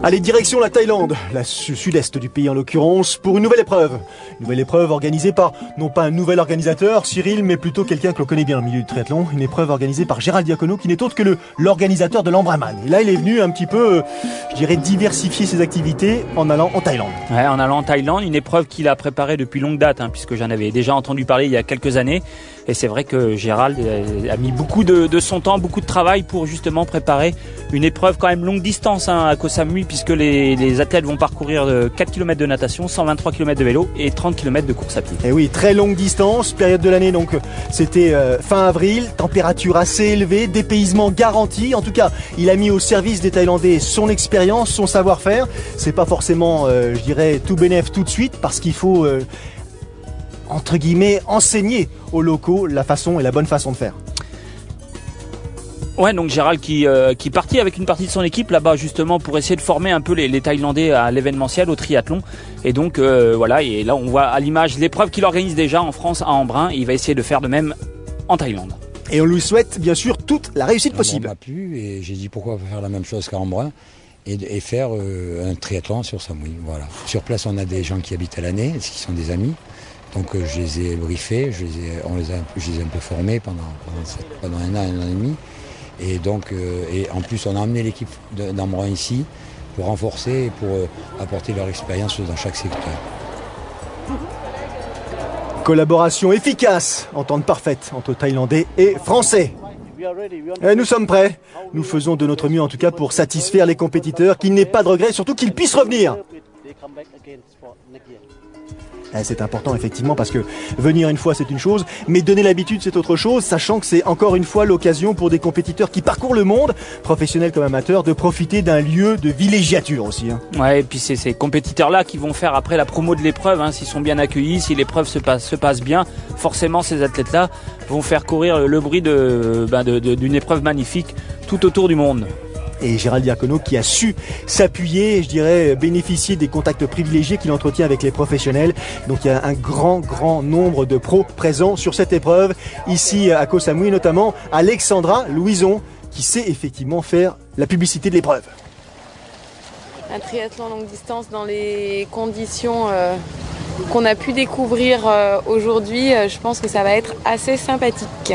Allez, direction la Thaïlande, la sud-est du pays en l'occurrence, pour une nouvelle épreuve. Une nouvelle épreuve organisée par, non pas un nouvel organisateur, Cyril, mais plutôt quelqu'un que l'on connaît bien au milieu du triathlon. Une épreuve organisée par Gérald Diacono, qui n'est autre que l'organisateur de l'Ambraman. Et là, il est venu un petit peu, je dirais, diversifier ses activités en allant en Thaïlande. Ouais, en allant en Thaïlande, une épreuve qu'il a préparée depuis longue date, puisque j'en avais déjà entendu parler il y a quelques années. Et c'est vrai que Gérald a mis beaucoup de son temps, beaucoup de travail pour justement préparer une épreuve quand même longue distance à Koh Samui, puisque les athlètes vont parcourir 4 km de natation, 123 km de vélo et 30 km de course à pied. Et oui, très longue distance, période de l'année donc c'était fin avril, température assez élevée, dépaysement garanti. En tout cas, il a mis au service des Thaïlandais son expérience, son savoir-faire. C'est pas forcément, je dirais, tout bénef tout de suite, parce qu'il faut, entre guillemets, enseigner aux locaux la façon et la bonne façon de faire. Ouais, donc Gérald qui partit avec une partie de son équipe là-bas justement pour essayer de former un peu les Thaïlandais à l'événementiel, au triathlon. Et donc voilà, et là on voit à l'image l'épreuve qu'il organise déjà en France à Embrun, et il va essayer de faire de même en Thaïlande. Et on lui souhaite bien sûr toute la réussite possible. On m'a plu et j'ai dit pourquoi pas faire la même chose qu'à Embrun et faire un triathlon sur Samui. Voilà. Sur place on a des gens qui habitent à l'année, qui sont des amis. Donc je les ai briefés, je les ai un peu formés pendant un an et demi. Et donc, et en plus, on a amené l'équipe d'Embrun ici pour renforcer et pour apporter leur expérience dans chaque secteur. Collaboration efficace, entente parfaite entre Thaïlandais et Français. Et nous sommes prêts. Nous faisons de notre mieux en tout cas pour satisfaire les compétiteurs, qu'il n'aient pas de regrets, surtout qu'ils puissent revenir. C'est important effectivement, parce que venir une fois c'est une chose, mais donner l'habitude c'est autre chose, sachant que c'est encore une fois l'occasion pour des compétiteurs qui parcourent le monde, professionnels comme amateurs, de profiter d'un lieu de villégiature aussi. Ouais, et puis c'est ces compétiteurs-là qui vont faire après la promo de l'épreuve, s'ils sont bien accueillis, si l'épreuve se passe bien, forcément ces athlètes-là vont faire courir le bruit d'une épreuve magnifique tout autour du monde. Et Gérald Diacono qui a su s'appuyer, je dirais, bénéficier des contacts privilégiés qu'il entretient avec les professionnels. Donc il y a un grand nombre de pros présents sur cette épreuve, ici à Koh Samui, notamment Alexandra Louison, qui sait effectivement faire la publicité de l'épreuve. Un triathlon longue distance dans les conditions qu'on a pu découvrir aujourd'hui, je pense que ça va être assez sympathique.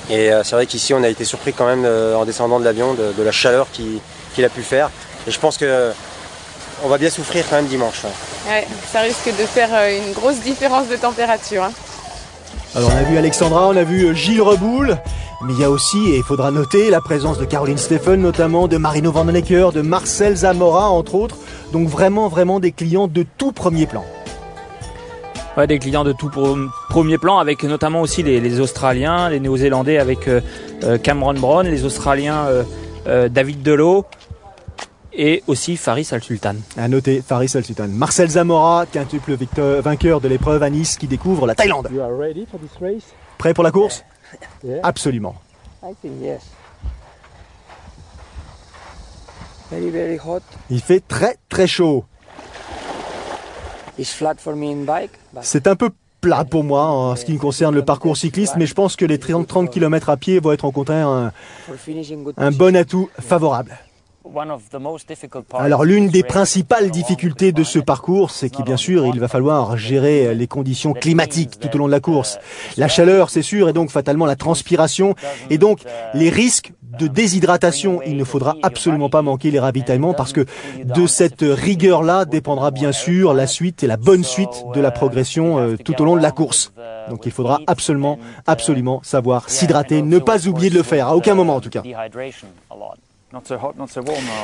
Et c'est vrai qu'ici on a été surpris quand même en descendant de l'avion de la chaleur qu'il a pu faire. Et je pense qu'on va bien souffrir quand même dimanche. Ouais, ça risque de faire une grosse différence de température. Alors on a vu Alexandra, on a vu Gilles Reboul, mais il y a aussi, et il faudra noter, la présence de Caroline Steffen notamment, de Marino Vandenecker, de Marcel Zamora entre autres. Donc vraiment des clients de tout premier plan. Ouais, des clients de tout premier plan, avec notamment aussi les Australiens, les Néo-Zélandais avec Cameron Brown, les Australiens David Delot et aussi Faris Al-Sultan. À noter, Faris Al-Sultan. Marcel Zamora, quintuple vainqueur de l'épreuve à Nice, qui découvre la Thaïlande. Prêt pour la course? Yeah. Absolument. I think yes. Very hot. Il fait très chaud. It's flat for me in bike. C'est un peu plat pour moi en ce qui concerne le parcours cycliste, mais je pense que les 30 km à pied vont être rencontrés un bon atout favorable. Alors l'une des principales difficultés de ce parcours, c'est que bien sûr il va falloir gérer les conditions climatiques tout au long de la course. La chaleur c'est sûr, et donc fatalement la transpiration, et donc les risques de déshydratation. Il ne faudra absolument pas manquer les ravitaillements, parce que de cette rigueur-là dépendra bien sûr la suite et la bonne suite de la progression tout au long de la course. Donc il faudra absolument savoir s'hydrater, ne pas oublier de le faire, à aucun moment en tout cas.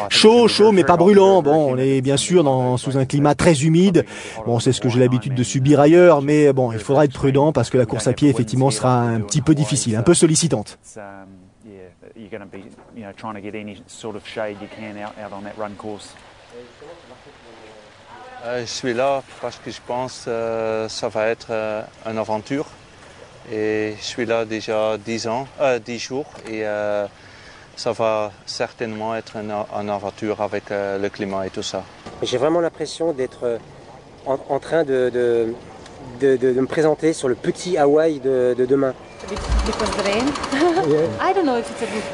Chaud, mais pas brûlant. Bon, on est bien sûr sous un climat très humide. Bon, c'est ce que j'ai l'habitude de subir ailleurs, mais bon, il faudra être prudent parce que la course à pied, effectivement, sera un petit peu difficile, un peu sollicitante. Je suis là parce que je pense que ça va être une aventure. Et je suis là déjà 10 jours et ça va certainement être une aventure avec le climat et tout ça. J'ai vraiment l'impression d'être en train de me présenter sur le petit Hawaï de demain.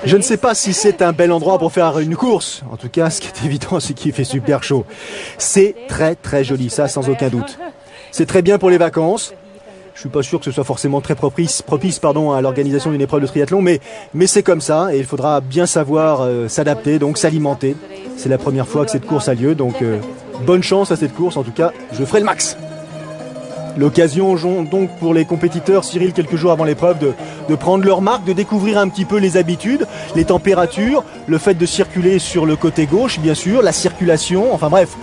Je ne sais pas si c'est un bel endroit pour faire une course. En tout cas, ce qui est évident, c'est qu'il fait super chaud. C'est très très joli, ça sans aucun doute. C'est très bien pour les vacances. Je suis pas sûr que ce soit forcément très propice à l'organisation d'une épreuve de triathlon, mais c'est comme ça et il faudra bien savoir s'adapter, donc s'alimenter. C'est la première fois que cette course a lieu, donc bonne chance à cette course. En tout cas, je ferai le max. L'occasion donc pour les compétiteurs, Cyril, quelques jours avant l'épreuve, de prendre leur marque, de découvrir un petit peu les habitudes, les températures, le fait de circuler sur le côté gauche, bien sûr, la circulation, enfin bref,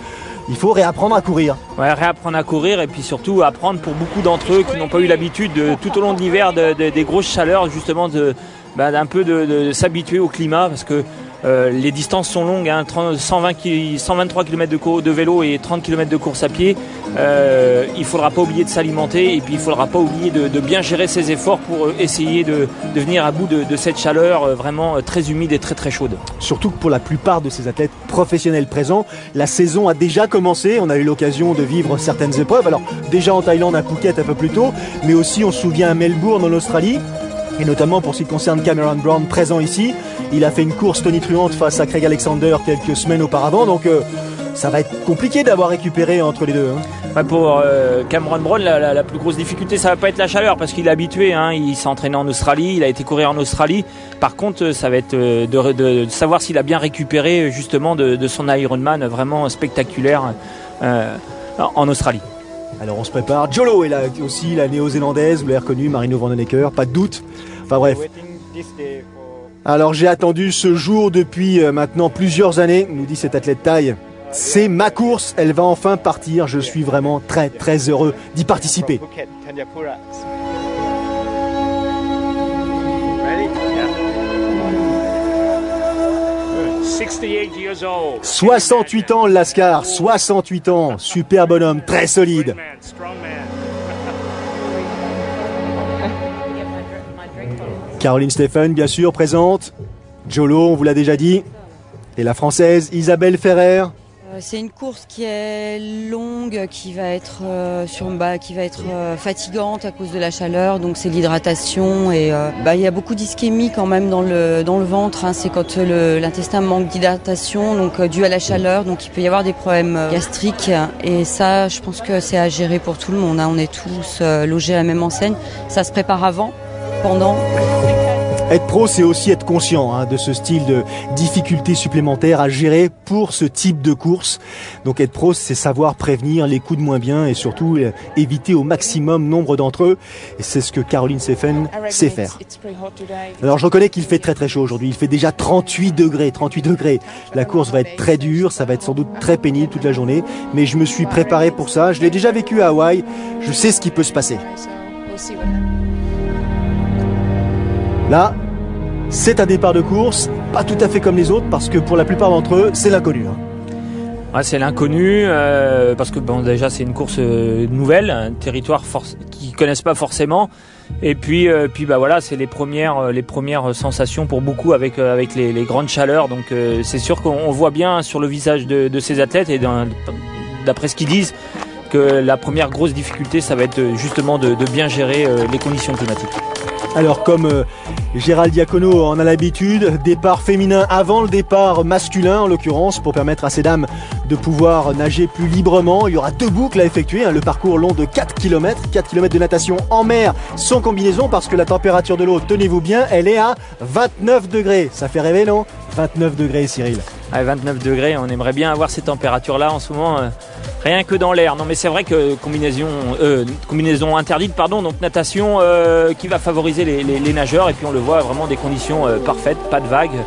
il faut réapprendre à courir. Ouais, réapprendre à courir et puis surtout apprendre pour beaucoup d'entre eux qui n'ont pas eu l'habitude tout au long de l'hiver des grosses chaleurs, justement d'un peu de s'habituer au climat parce que les distances sont longues, hein, 123 km de vélo et 30 km de course à pied. Il ne faudra pas oublier de s'alimenter et puis il ne faudra pas oublier de bien gérer ses efforts pour essayer de venir à bout de cette chaleur vraiment très humide et très très chaude. Surtout que pour la plupart de ces athlètes professionnels présents, la saison a déjà commencé. On a eu l'occasion de vivre certaines épreuves. Alors déjà en Thaïlande, à Phuket un peu plus tôt, mais aussi on se souvient à Melbourne en Australie. Et notamment pour ce qui concerne Cameron Brown présent ici, il a fait une course tonitruante face à Craig Alexander quelques semaines auparavant, donc ça va être compliqué d'avoir récupéré entre les deux. Hein. Ouais, pour Cameron Brown, la plus grosse difficulté, ça va pas être la chaleur parce qu'il est habitué, hein, il s'est entraîné en Australie, il a été courir en Australie. Par contre, ça va être de savoir s'il a bien récupéré justement de son Ironman vraiment spectaculaire en Australie. Alors on se prépare. Jolo est là aussi, la néo-zélandaise, vous l'avez reconnue, Marino Vandenecker, pas de doute. Enfin bref. Alors j'ai attendu ce jour depuis maintenant plusieurs années, nous dit cet athlète thaï. C'est ma course, elle va enfin partir. Je suis vraiment très très heureux d'y participer. 68 ans, Lascar, 68 ans, super bonhomme, très solide. Caroline Steffen, bien sûr, présente. Jolo, on vous l'a déjà dit. Et la française Isabelle Ferrer. C'est une course qui est longue, qui va être fatigante à cause de la chaleur, donc c'est l'hydratation et il y a beaucoup d'ischémie quand même dans le ventre. Hein, c'est quand l'intestin manque d'hydratation, donc dû à la chaleur, donc il peut y avoir des problèmes gastriques et ça, je pense que c'est à gérer pour tout le monde. Hein, on est tous logés à la même enseigne. Ça se prépare avant, pendant. Être pro, c'est aussi être conscient de ce style de difficultés supplémentaires à gérer pour ce type de course. Donc être pro, c'est savoir prévenir les coups de moins bien et surtout éviter au maximum nombre d'entre eux. Et c'est ce que Caroline Steffen sait faire. Alors je reconnais qu'il fait très très chaud aujourd'hui. Il fait déjà 38 degrés. La course va être très dure, ça va être sans doute très pénible toute la journée. Mais je me suis préparé pour ça. Je l'ai déjà vécu à Hawaï. Je sais ce qui peut se passer. Là, c'est un départ de course, pas tout à fait comme les autres, parce que pour la plupart d'entre eux, c'est l'inconnu. Ouais, c'est l'inconnu, parce que déjà c'est une course nouvelle, un territoire qu'ils ne connaissent pas forcément. Et puis voilà, c'est les premières sensations pour beaucoup avec les grandes chaleurs. Donc c'est sûr qu'on voit bien sur le visage de ces athlètes, et d'après ce qu'ils disent, que la première grosse difficulté, ça va être justement de bien gérer les conditions climatiques. Alors comme Gérald Diacono en a l'habitude, départ féminin avant le départ masculin en l'occurrence, pour permettre à ces dames de pouvoir nager plus librement. Il y aura 2 boucles à effectuer, le parcours long de 4 km de natation en mer sans combinaison, parce que la température de l'eau, tenez-vous bien, elle est à 29 degrés. Ça fait rêver, non? 29 degrés, Cyril. À 29 degrés, on aimerait bien avoir ces températures-là en ce moment, rien que dans l'air. Non mais c'est vrai que combinaison interdite, donc natation qui va favoriser les nageurs, et puis on le voit, vraiment des conditions parfaites, pas de vagues.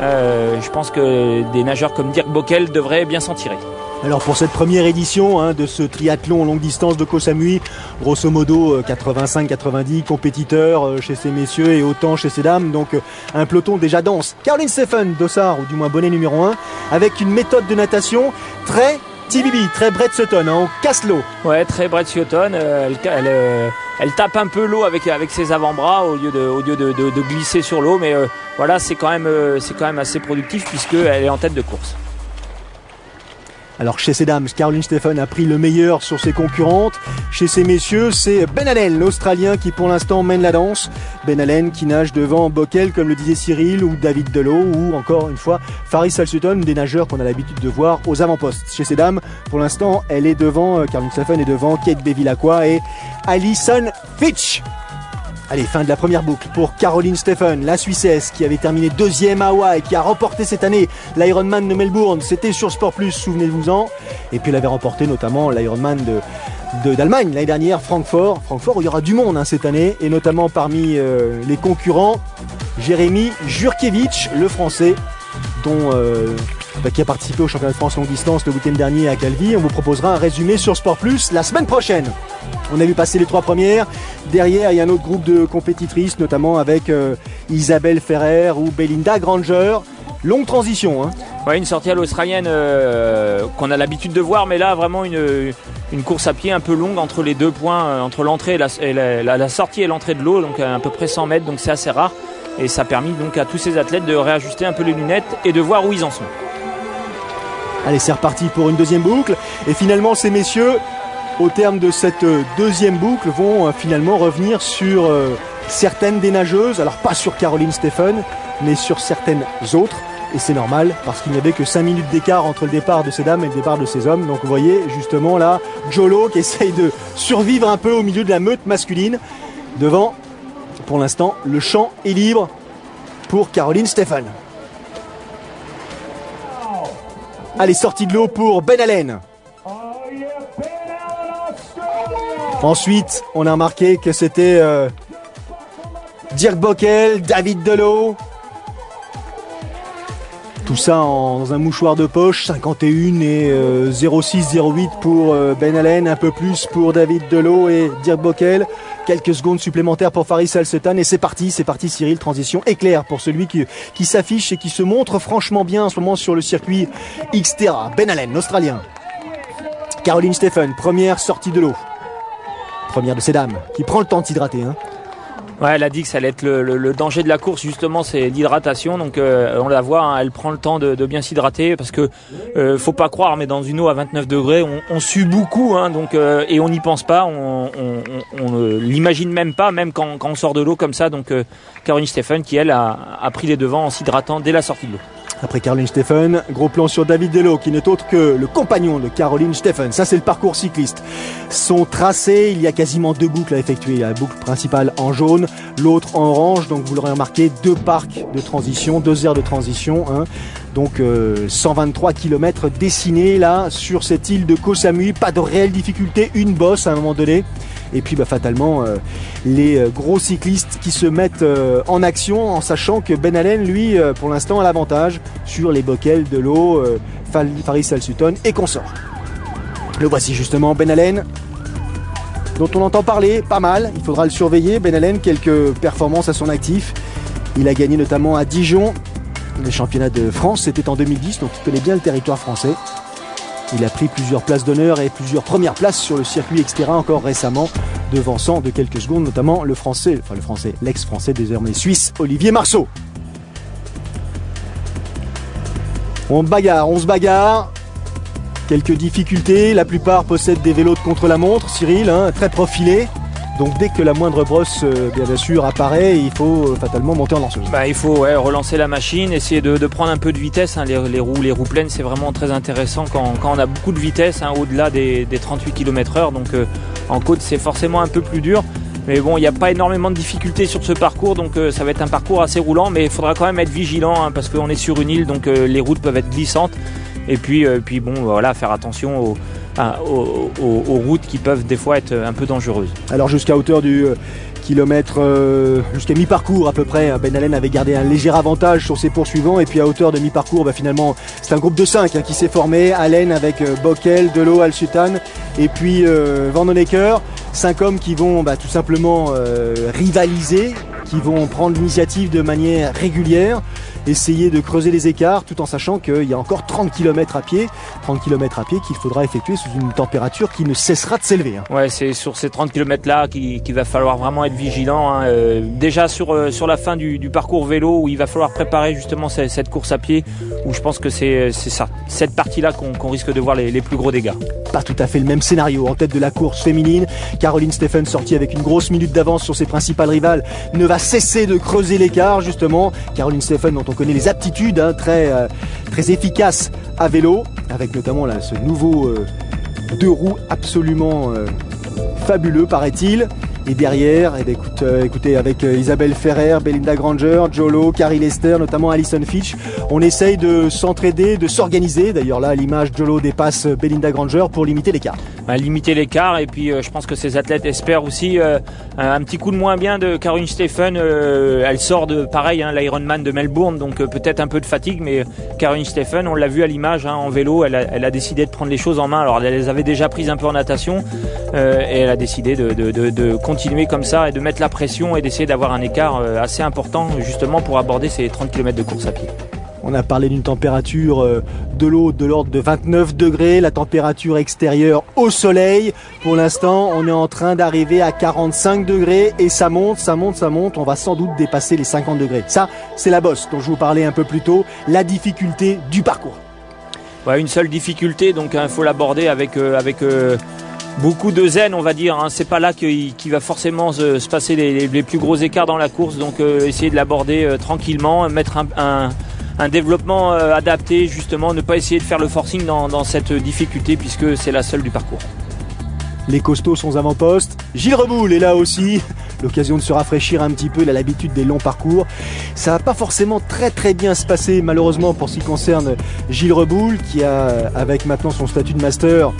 Je pense que des nageurs comme Dirk Bockel devraient bien s'en tirer. Alors pour cette première édition de ce triathlon longue distance de Koh Samui, grosso modo 85-90 compétiteurs chez ces messieurs et autant chez ces dames, donc un peloton déjà dense. Caroline Steffen, dossard, ou du moins bonnet numéro 1, avec une méthode de natation très TBB, très Brett Sutton, on casse l'eau. Ouais, très Brett Sutton, elle tape un peu l'eau avec ses avant-bras au lieu de glisser sur l'eau, mais voilà, c'est quand même assez productif puisqu'elle est en tête de course. Alors chez ces dames, Caroline Steffen a pris le meilleur sur ses concurrentes. Chez ces messieurs, c'est Ben Allen, l'Australien, qui pour l'instant mène la danse. Ben Allen qui nage devant Bockel, comme le disait Cyril, ou David Delot, ou encore une fois Faris Al-Sultan, des nageurs qu'on a l'habitude de voir aux avant-postes. Chez ces dames, pour l'instant, elle est devant, Caroline Steffen est devant Kate Bevilacqua et Alison Fitch. Allez, fin de la première boucle pour Caroline Steffen, la Suissesse qui avait terminé deuxième à Hawaï, qui a remporté cette année l'Ironman de Melbourne. C'était sur Sport Plus, souvenez-vous-en. Et puis elle avait remporté notamment l'Ironman d'Allemagne l'année dernière, Francfort. Francfort où il y aura du monde cette année, et notamment parmi les concurrents, Jérémy Jurkiewicz, le Français, dont qui a participé au championnat de France longue distance le week-end dernier à Calvi. On vous proposera un résumé sur Sport Plus la semaine prochaine. On a vu passer les 3 premières. Derrière, il y a un autre groupe de compétitrices, notamment avec Isabelle Ferrer ou Belinda Granger. Longue transition. Hein. Ouais, une sortie à l'australienne qu'on a l'habitude de voir, mais là, vraiment une course à pied un peu longue entre les 2 points, entre l'entrée et la sortie et l'entrée de l'eau, donc à peu près 100 mètres, donc c'est assez rare. Et ça a permis donc à tous ces athlètes de réajuster un peu les lunettes et de voir où ils en sont. Allez, c'est reparti pour une deuxième boucle. Et finalement, ces messieurs, au terme de cette deuxième boucle, vont finalement revenir sur certaines des nageuses. Alors pas sur Caroline Steffen, mais sur certaines autres. Et c'est normal, parce qu'il n'y avait que 5 minutes d'écart entre le départ de ces dames et le départ de ces hommes. Donc vous voyez justement là, Jolo qui essaye de survivre un peu au milieu de la meute masculine. Devant, pour l'instant, le champ est libre pour Caroline Steffen. Allez, sortie de l'eau pour Ben Allen. Ensuite, on a remarqué que c'était Dirk Bockel, David Delot. Tout ça dans un mouchoir de poche, 51 et 06-08 pour Ben Allen, un peu plus pour David Delot et Dirk Bockel. Quelques secondes supplémentaires pour Faris Al-Sultan et c'est parti Cyril, transition éclair pour celui qui s'affiche et qui se montre franchement bien en ce moment sur le circuit Xterra. Ben Allen, l'Australien. Caroline Steffen, première sortie de l'eau. Première de ces dames, qui prend le temps de s'hydrater. Hein. Ouais, elle a dit que ça allait être le danger de la course, justement, c'est l'hydratation. Donc on la voit, hein, elle prend le temps de bien s'hydrater parce que faut pas croire, mais dans une eau à 29 degrés, on sue beaucoup, hein, donc et on n'y pense pas, on l'imagine même pas, même quand on sort de l'eau comme ça. Donc Caroline Steffen qui elle a pris les devants en s'hydratant dès la sortie de l'eau. Après Caroline Steffen, gros plan sur David Delot qui n'est autre que le compagnon de Caroline Steffen. Ça c'est le parcours cycliste. Son tracé, il y a quasiment 2 boucles à effectuer. La boucle principale en jaune, l'autre en orange. Donc vous l'aurez remarqué, 2 parcs de transition, 2 aires de transition. Hein. Donc 123 km dessinés là sur cette île de Koh Samui. Pas de réelle difficulté, une bosse à un moment donné. Et puis fatalement les gros cyclistes qui se mettent en action en sachant que Ben Allen lui pour l'instant a l'avantage sur les Bockel, Delot, Faris Al-Sultan et consorts. Le voici justement Ben Allen dont on entend parler pas mal, il faudra le surveiller. Ben Allen, quelques performances à son actif, il a gagné notamment à Dijon les championnats de France, c'était en 2010, donc il connaît bien le territoire français. Il a pris plusieurs places d'honneur et plusieurs premières places sur le circuit Xterra encore récemment, devançant de quelques secondes notamment l'ex-français désormais suisse, Olivier Marceau. On se bagarre, quelques difficultés, la plupart possèdent des vélos de contre-la-montre, Cyril, hein, très profilés. Donc dès que la moindre brosse, bien sûr, apparaît, il faut fatalement monter en lanceuse. Il faut relancer la machine, essayer de prendre un peu de vitesse. Hein. Les roues pleines, c'est vraiment très intéressant quand on a beaucoup de vitesse, hein, au-delà des 38 km/h. Donc en côte, c'est forcément un peu plus dur. Mais bon, il n'y a pas énormément de difficultés sur ce parcours, donc ça va être un parcours assez roulant. Mais il faudra quand même être vigilant, hein, parce qu'on est sur une île, donc les routes peuvent être glissantes. Et puis faire attention aux routes qui peuvent des fois être un peu dangereuses. Alors jusqu'à hauteur du kilomètre, jusqu'à mi-parcours à peu près, Ben Allen avait gardé un léger avantage sur ses poursuivants et puis à hauteur de mi-parcours, finalement c'est un groupe de 5 qui s'est formé. Allen avec Bockel, Delot, Al-Sultan et puis Van Honecker. 5 hommes qui vont tout simplement rivaliser, qui vont prendre l'initiative de manière régulière, essayer de creuser les écarts tout en sachant qu'il y a encore 30 km à pied qu'il faudra effectuer sous une température qui ne cessera de s'élever. Hein. Ouais, c'est sur ces 30 km là qu'il va falloir vraiment être vigilant. Hein. Déjà sur la fin du parcours vélo où il va falloir préparer justement cette course à pied où je pense que c'est cette partie-là qu'on risque de voir les plus gros dégâts. Pas tout à fait le même scénario. En tête de la course féminine, Caroline Steffen, sortie avec une grosse minute d'avance sur ses principales rivales, ne va cesser de creuser l'écart justement. Caroline Steffen, dont on connaît les aptitudes, très efficaces à vélo, avec notamment là, ce nouveau 2 roues absolument fabuleux, paraît-il. Et derrière, écoutez, avec Isabelle Ferrer, Belinda Granger, Jolo, Carrie Lester, notamment Alison Fitch, on essaye de s'entraider, de s'organiser. D'ailleurs là, à l'image, Jolo dépasse Belinda Granger pour limiter l'écart. Limiter l'écart, et puis je pense que ces athlètes espèrent aussi un petit coup de moins bien de Caroline Steffen. Elle sort de pareil, l'Ironman de Melbourne, donc peut-être un peu de fatigue, mais Caroline Steffen, on l'a vu à l'image en vélo, elle a décidé de prendre les choses en main. Alors elle les avait déjà prises un peu en natation, et elle a décidé de continuer comme ça et de mettre la pression et d'essayer d'avoir un écart assez important justement pour aborder ces 30 km de course à pied. On a parlé d'une température de l'eau de l'ordre de 29 degrés, la température extérieure au soleil. Pour l'instant, on est en train d'arriver à 45 degrés et ça monte. On va sans doute dépasser les 50 degrés. Ça, c'est la bosse dont je vous parlais un peu plus tôt, la difficulté du parcours. Une seule difficulté, donc il faut l'aborder avec beaucoup de zen, on va dire. C'est pas là qu'il va forcément se passer les plus gros écarts dans la course, donc essayer de l'aborder tranquillement, mettre un développement adapté, justement, ne pas essayer de faire le forcing dans cette difficulté puisque c'est la seule du parcours. Les costauds sont avant-postes. Gilles Reboul est là aussi. L'occasion de se rafraîchir un petit peu, il a l'habitude des longs parcours. Ça va pas forcément très bien se passer, malheureusement, pour ce qui concerne Gilles Reboul, qui a, avec maintenant son statut de master,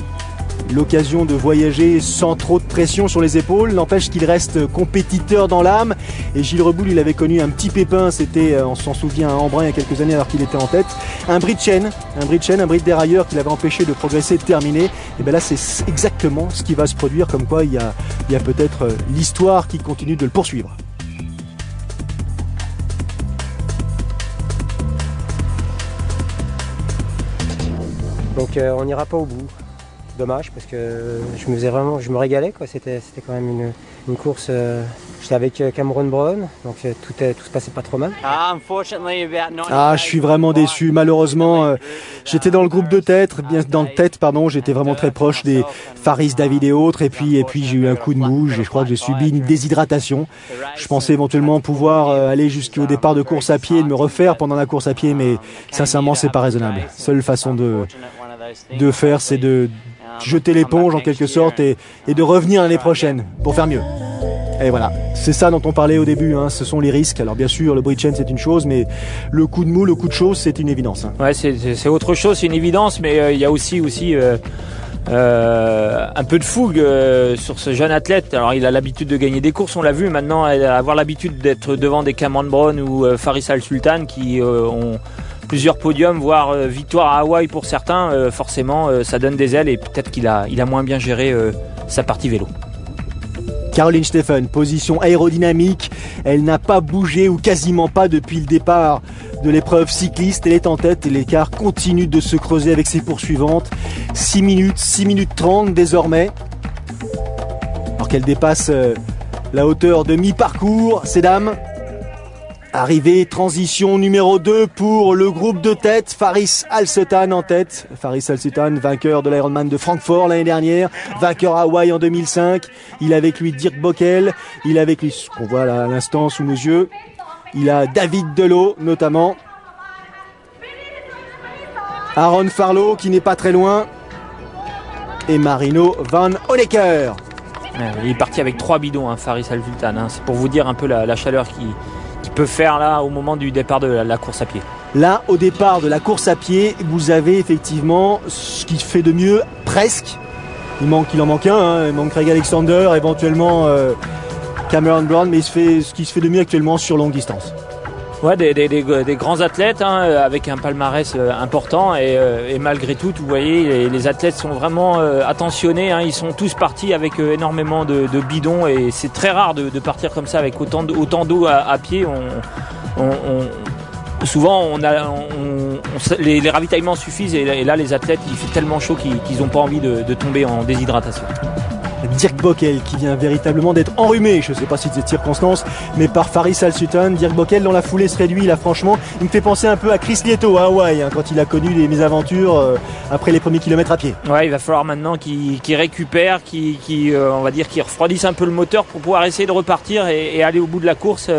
l'occasion de voyager sans trop de pression sur les épaules. N'empêche qu'il reste compétiteur dans l'âme. Et Gilles Reboul, il avait connu un petit pépin, c'était, on s'en souvient, à Embrun il y a quelques années alors qu'il était en tête. Un bris de chaîne, un bris de dérailleur qui l'avait empêché de progresser, de terminer. Et bien là, c'est exactement ce qui va se produire, comme quoi il y a peut-être l'histoire qui continue de le poursuivre. Donc on n'ira pas au bout. Dommage parce que je me régalais quoi. C'était quand même une course. J'étais avec Cameron Brown, donc tout se passait pas trop mal. Je suis vraiment déçu. Malheureusement, j'étais dans le groupe de tête, j'étais vraiment très proche des Faris, David et autres. Et puis j'ai eu un coup de mou. Je crois que j'ai subi une déshydratation. Je pensais éventuellement pouvoir aller jusqu'au départ de course à pied et de me refaire pendant la course à pied, mais sincèrement, c'est pas raisonnable. Seule façon de faire, c'est de jeter l'éponge en quelque sorte et de revenir l'année prochaine pour faire mieux. Et voilà, c'est ça dont on parlait au début, ce sont les risques. Alors bien sûr, le bris de chaîne c'est une chose, mais le coup de mou, le coup de chaud c'est une évidence. Ouais, c'est autre chose, c'est une évidence, mais il y a aussi un peu de fougue sur ce jeune athlète. Alors il a l'habitude de gagner des courses, on l'a vu. Maintenant, avoir l'habitude d'être devant des Cameron Brown ou Faris Al Sultan qui ont plusieurs podiums, voire victoire à Hawaï pour certains, forcément ça donne des ailes et peut-être qu'il a moins bien géré sa partie vélo. Caroline Steffen, position aérodynamique, elle n'a pas bougé ou quasiment pas depuis le départ de l'épreuve cycliste, elle est en tête et l'écart continue de se creuser avec ses poursuivantes. 6 minutes 30 désormais, alors qu'elle dépasse la hauteur de mi-parcours, ces dames. Arrivée, transition numéro 2 pour le groupe de tête, Faris Al Sultan en tête. Faris Al Sultan, vainqueur de l'Ironman de Francfort l'année dernière, vainqueur à Hawaï en 2005. Il a avec lui Dirk Bockel, il a avec lui ce qu'on voit là à l'instant sous nos yeux. Il a David Delot notamment. Aaron Farlow qui n'est pas très loin. Et Marino van Honecker. Il est parti avec 3 bidons, Faris Al Sultan. C'est pour vous dire un peu la chaleur qui peut faire là au moment du départ de la course à pied. Là, au départ de la course à pied, vous avez effectivement ce qui fait de mieux, presque. Il en manque un, il manque Craig Alexander, éventuellement Cameron Brown, mais ce qui se fait de mieux actuellement sur longue distance. Ouais, des grands athlètes avec un palmarès important et malgré tout, vous voyez, les athlètes sont vraiment attentionnés. Ils sont tous partis avec énormément de bidons et c'est très rare de partir comme ça avec autant d'eau à pied. Souvent, les ravitaillements suffisent et là, les athlètes, il fait tellement chaud qu'ils n'ont pas envie de tomber en déshydratation. Dirk Bockel qui vient véritablement d'être enrhumé, je ne sais pas si c'est de circonstance, mais par Faris Al-Sultan. Dirk Bockel dans la foulée se réduit là, franchement, il me fait penser un peu à Chris Lieto à Hawaï, quand il a connu les mésaventures après les premiers kilomètres à pied. Ouais, il va falloir maintenant qu'il récupère, on va dire qu'il refroidisse un peu le moteur pour pouvoir essayer de repartir et aller au bout de la course.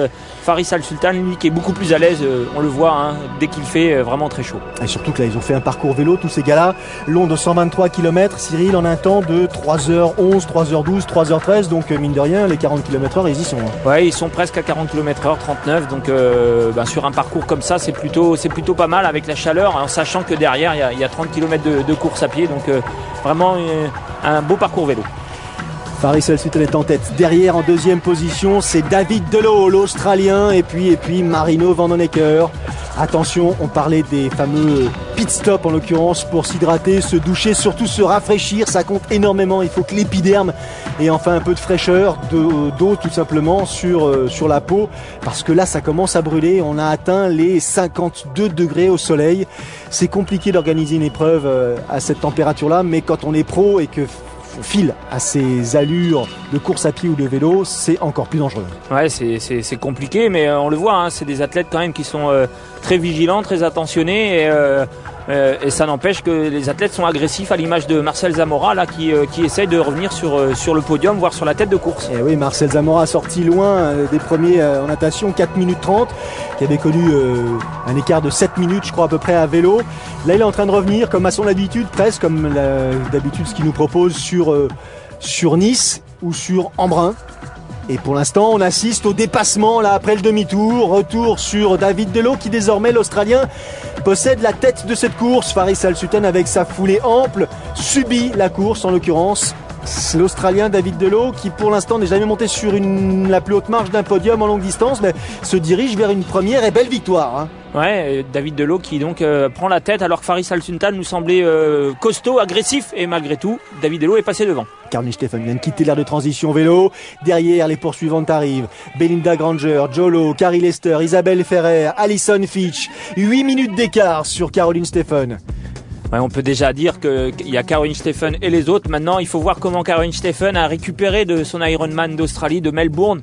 Faris Al-Sultan, lui, qui est beaucoup plus à l'aise, on le voit, dès qu'il fait vraiment très chaud. Et surtout que là, ils ont fait un parcours vélo, tous ces gars-là, long de 123 km, Cyril, en un temps de 3h11, 3h12, 3h13, donc mine de rien, les 40 km/h, ils y sont. Ouais, ils sont presque à 40 km/h, 39, donc sur un parcours comme ça, c'est plutôt pas mal avec la chaleur, en sachant que derrière, il y a 30 km de course à pied, donc vraiment un beau parcours vélo. Faris Al-Sultan est en tête. Derrière, en deuxième position, c'est David Delot, l'Australien, et puis Marino Vanhoenacker. Attention, on parlait des fameux pit stops en l'occurrence pour s'hydrater, se doucher, surtout se rafraîchir. Ça compte énormément. Il faut que l'épiderme ait enfin un peu de fraîcheur, d'eau tout simplement sur la peau, parce que là, ça commence à brûler. On a atteint les 52 degrés au soleil. C'est compliqué d'organiser une épreuve à cette température-là, mais quand on est pro et que on file à ces allures de course à pied ou de vélo, c'est encore plus dangereux. Ouais, c'est compliqué, mais on le voit, c'est des athlètes quand même qui sont très vigilants, très attentionnés, et ça n'empêche que les athlètes sont agressifs, à l'image de Marcel Zamora là, qui essaye de revenir sur le podium, voire sur la tête de course. Et oui, Marcel Zamora a sorti loin des premiers en natation, 4 minutes 30, qui avait connu un écart de 7 minutes, je crois, à peu près à vélo. Là, il est en train de revenir, comme à son habitude, presque comme d'habitude ce qu'il nous propose sur Nice ou sur Embrun. Et pour l'instant, on assiste au dépassement là après le demi-tour. Retour sur David Delot qui désormais, l'Australien, possède la tête de cette course. Faris Al-Sultan avec sa foulée ample subit la course en l'occurrence. C'est l'Australien David Delot qui pour l'instant n'est jamais monté sur la plus haute marche d'un podium en longue distance, mais se dirige vers une première et belle victoire. Ouais, David Delot qui donc prend la tête alors que Faris Al-Sultan nous semblait costaud, agressif, et malgré tout, David Delot est passé devant. Caroline Steffen vient de quitter l'aire de transition vélo. Derrière, les poursuivantes arrivent. Belinda Granger, Jolo, Carrie Lester, Isabelle Ferrer, Alison Fitch. 8 minutes d'écart sur Caroline Steffen. Ouais, on peut déjà dire qu'il y a Caroline Steffen et les autres. Maintenant, il faut voir comment Caroline Steffen a récupéré de son Ironman d'Australie, de Melbourne,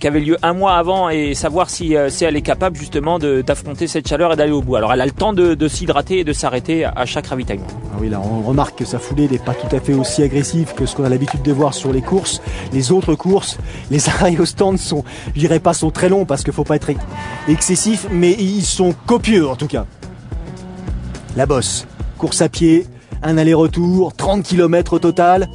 qui avait lieu un mois avant, et savoir si elle est capable justement d'affronter cette chaleur et d'aller au bout. Alors, elle a le temps de s'hydrater et de s'arrêter à chaque ravitaillement. Ah oui, là, on remarque que sa foulée n'est pas tout à fait aussi agressive que ce qu'on a l'habitude de voir sur les courses. Les autres courses, les arrêts au stand sont très longs parce qu'il ne faut pas être excessif, mais ils sont copieux en tout cas. La bosse. Course à pied, un aller-retour, 30 km au total.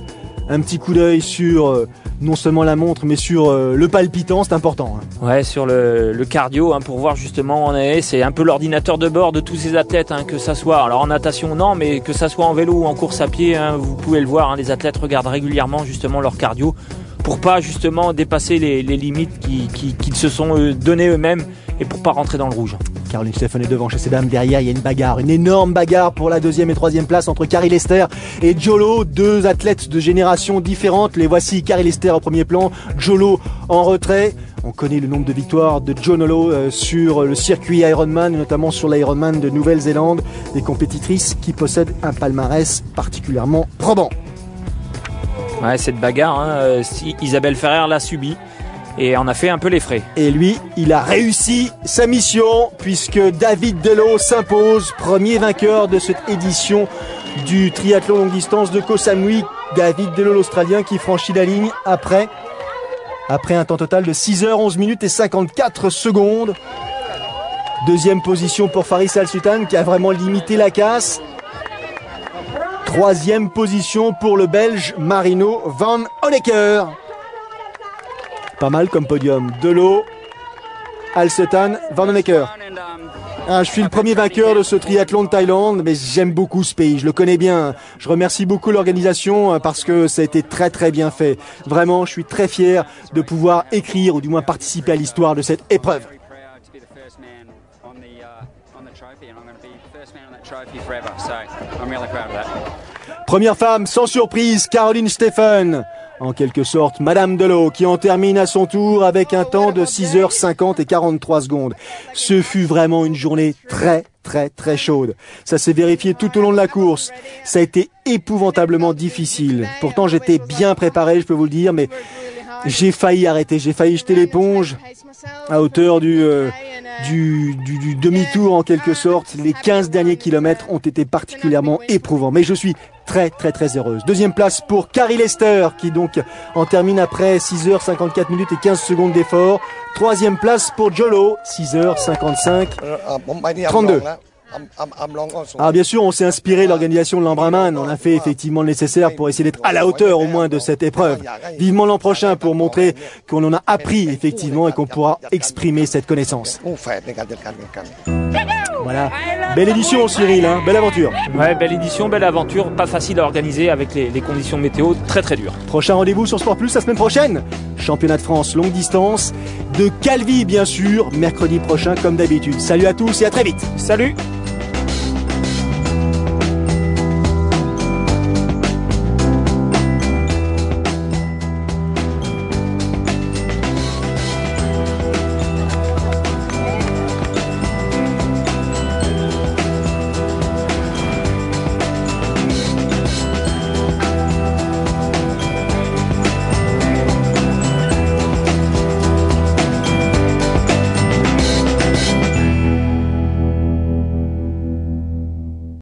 Un petit coup d'œil sur non seulement la montre, mais sur le palpitant, c'est important. Ouais, sur le cardio, pour voir justement où on est. C'est un peu l'ordinateur de bord de tous ces athlètes, que ça soit, alors en natation non, mais que ça soit en vélo ou en course à pied, vous pouvez le voir, les athlètes regardent régulièrement justement leur cardio pour pas justement dépasser les limites qu'ils se sont données eux-mêmes et pour pas rentrer dans le rouge. Caroline Steffen est devant chez ces dames. Derrière, il y a une bagarre, une énorme bagarre pour la 2e et 3e place entre Carrie Lester et Jolo, deux athlètes de générations différentes. Les voici, Carrie Lester au premier plan, Jolo en retrait. On connaît le nombre de victoires de Jolo sur le circuit Ironman, notamment sur l'Ironman de Nouvelle-Zélande, des compétitrices qui possèdent un palmarès particulièrement probant. Ouais, cette bagarre, Isabelle Ferrer l'a subie et en a fait un peu les frais. Et lui, il a réussi sa mission puisque David Delot s'impose, premier vainqueur de cette édition du triathlon longue distance de Koh Samui. David Delot, l'Australien, qui franchit la ligne après un temps total de 6h11 minutes et 54 secondes. Deuxième position pour Faris Al-Sultan qui a vraiment limité la casse. Troisième position pour le Belge Marino Vanhoenacker. Pas mal comme podium. Delot, Al-Sultan, Vanhoenacker. Je suis le premier vainqueur de ce triathlon de Thaïlande, mais j'aime beaucoup ce pays, je le connais bien. Je remercie beaucoup l'organisation parce que ça a été très très bien fait. Vraiment, je suis très fier de pouvoir écrire ou du moins participer à l'histoire de cette épreuve. Première femme, sans surprise, Caroline Steffen. En quelque sorte, Madame Delot, qui en termine à son tour avec un temps de 6h50 et 43 secondes. Ce fut vraiment une journée très très très chaude. Ça s'est vérifié tout au long de la course. Ça a été épouvantablement difficile. Pourtant j'étais bien préparé, je peux vous le dire, mais j'ai failli arrêter, j'ai failli jeter l'éponge à hauteur du demi-tour en quelque sorte. Les 15 derniers kilomètres ont été particulièrement éprouvants, mais je suis très très très heureuse. Deuxième place pour Carrie Lester qui donc en termine après 6h54 minutes et 15 secondes d'effort. Troisième place pour Jolo, 6h55 32. Alors bien sûr, on s'est inspiré de l'organisation de l'Ambraman. On a fait effectivement le nécessaire pour essayer d'être à la hauteur au moins de cette épreuve. Vivement l'an prochain pour montrer qu'on en a appris effectivement et qu'on pourra exprimer cette connaissance. Voilà, belle édition Cyril, hein, belle aventure. Ouais, belle édition, belle aventure, pas facile à organiser avec les conditions météo très très dures. Prochain rendez-vous sur Sport Plus la semaine prochaine. Championnat de France longue distance de Calvi bien sûr, mercredi prochain comme d'habitude. Salut à tous et à très vite. Salut.